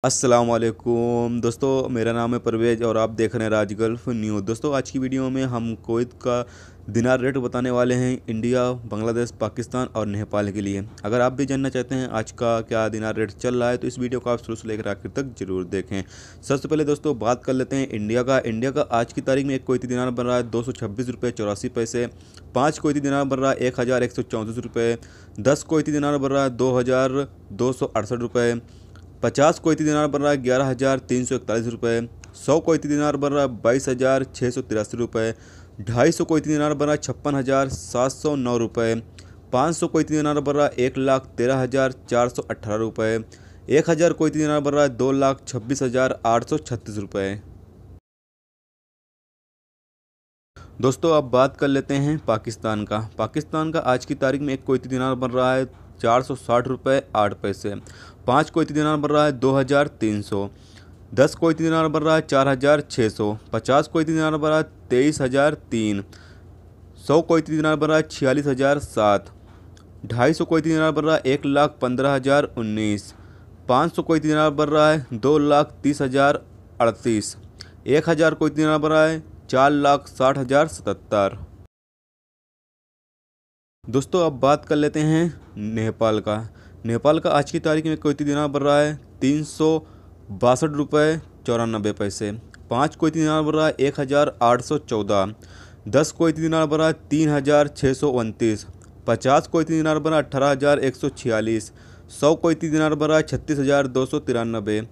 अस्सलाम वालेकुम दोस्तों, मेरा नाम है परवेज़ और आप देख रहे हैं राज गल्फ न्यूज़। दोस्तों, आज की वीडियो में हम कुवैत का दिनार रेट बताने वाले हैं इंडिया, बांग्लादेश, पाकिस्तान और नेपाल के लिए। अगर आप भी जानना चाहते हैं आज का क्या दिनार रेट चल रहा है तो इस वीडियो को आप शुरू से लेकर आखिर तक जरूर देखें। सबसे पहले दोस्तों बात कर लेते हैं इंडिया का आज की तारीख में एक कुवैती दिनार बन रहा है 226 रुपये 84 पैसे। 5 कुवैती दिनार बन रहा है 1134 रुपये। 10 कुवैती दिनार बन रहा है 2268 रुपये। 50 कुवैती दिनार बन रहा है 11,341 रुपये। 100 कुवैती दिनार बन रहा है 22,683 रुपये। 250 कुवैती दिनार बन रहा है 56,709 रुपये। 500 कुवैती दिनार बन रहा है 1,13,418 रुपये। 1,000 कुवैती दिनार बन रहा है 2,26,836 रुपये। दोस्तों अब बात कर लेते हैं पाकिस्तान का आज की तारीख में एक कुवैती दिनार बन रहा है 460 रुपये 8 पैसे। 5 कुवैती दिनार बन रहा है 2,300। 10 कुवैती दिनार बन रहा है 4,600। 50 कुवैती दिनार बन रहा है 23,003। 100 कुवैती दिनार बन रहा है 46,007। 250 कुवैती दिनार बन रहा है 1,15,019। 500 कुवैती दिनार बन रहा है 2,30,038। 1,000 कुवैती दिनार बन रहा है 4,60,077। दोस्तों अब बात कर लेते हैं नेपाल का आज की तारीख में कुवैती दिनार बन रहा है 362 रुपये 94 पैसे। 5 कुवैती दिनार बन रहा है 1,814। 10 कुवैती दिनार बन रहा है 3,629। 50 कुवैती दिनार बन रहा है 18,146। 100 कुवैती दिनार बन रहा है 36,293।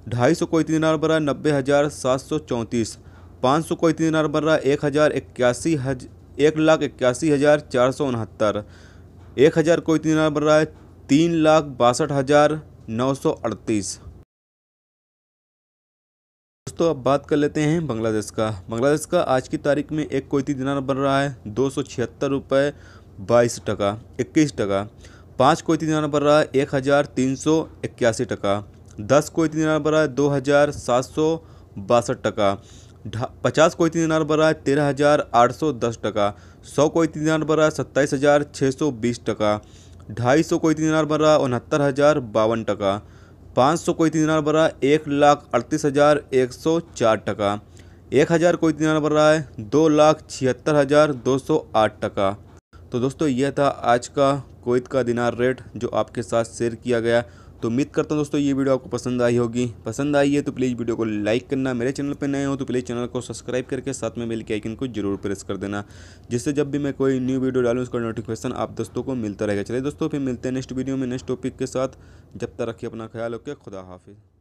250 कुवैती दिनार बन रहा है 90,734। 500 कुवैती दिनार बन रहा है 1,81,469। 1,000 कुवैती दिनार बन रहा है 3,62,938। दोस्तों अब बात कर लेते हैं बांग्लादेश का आज की तारीख में एक कुवैती दिनार बन रहा है 276 रुपये 21 टका। 5 कुवैती दिनार बन रहा है 1,381 टका। 10 कुवैती दिनार बन रहा है 2,762 टका। 50 कुवैती दिनार बन रहा है 13,810 टका। 100 कुवैती दिनार बन रहा है 27,620 टका। 250 कुवैती दिनार बन रहा है 69,052 टका। 500 कुवैती दिनार बन रहा है 1,38,104 टका। 1,000 कुवैती दिनार बन रहा है 2,76,208 टका। तो दोस्तों यह था आज का कुवैत का दिनार रेट जो आपके साथ शेयर किया गया। तो उम्मीद करता हूँ दोस्तों ये वीडियो आपको पसंद आई होगी। पसंद आई है तो प्लीज़ वीडियो को लाइक करना, मेरे चैनल पर नए हो तो प्लीज़ चैनल को सब्सक्राइब करके साथ में बेल के आइकन को जरूर प्रेस कर देना, जिससे जब भी मैं कोई न्यू वीडियो डालूँ उसका नोटिफिकेशन आप दोस्तों को मिलता रहेगा। चलिए दोस्तों फिर मिलते हैं नेक्स्ट वीडियो में नेक्स्ट टॉपिक के साथ। जब तक रखिए अपना ख्याल, ओके, खुदा हाफिज़।